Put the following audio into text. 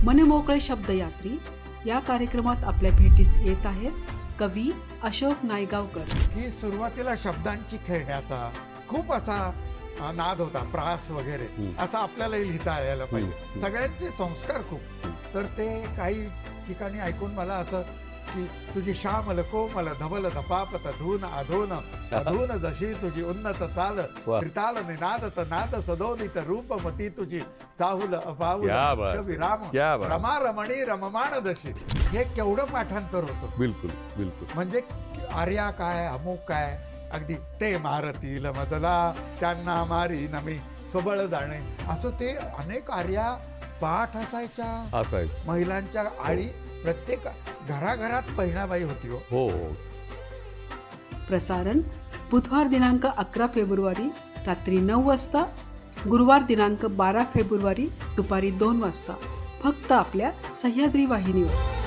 मनमोकळे शब्दयात्री या कार्यक्रमात आपल्या भेटीस येत आहेत कवी अशोक नायगावकर. की सुरुवातीला शब्दांची खेळण्याचा खूप असा नाद होता, प्रास वगैरे असं आपल्यालाही लिहिता यायला पाहिजे. सगळ्यांचे संस्कार खूप. तर ते काही ठिकाणी ऐकून मला असं की तुझी श्यामल कोमल धवल धपापत धून अधून अधून जशी तुझी उन्नत चाल त्रिताल निनादत नाद सदोदित रूपमती तुझी चाहुल अफाहुल विराम रमा रमणी रममाण दशी. हे केवढं पाठांतर होतं. बिलकुल बिलकुल. म्हणजे आर्या काय अमुक काय अगदी ते मारतील मजला त्यांना मारी नमी सबळ जाणे असं ते अनेक आर्या पाठ असायच्या. महिलांच्या आळी प्रत्येक घराघरात बहिणाबाई होती. हो. प्रसारण बुधवार दिनांक 11 फेब्रुवारी रात्री 9 वाजता, गुरुवार दिनांक 12 फेब्रुवारी दुपारी 2 वाजता, फक्त आपल्या सह्याद्री वाहिनीवर.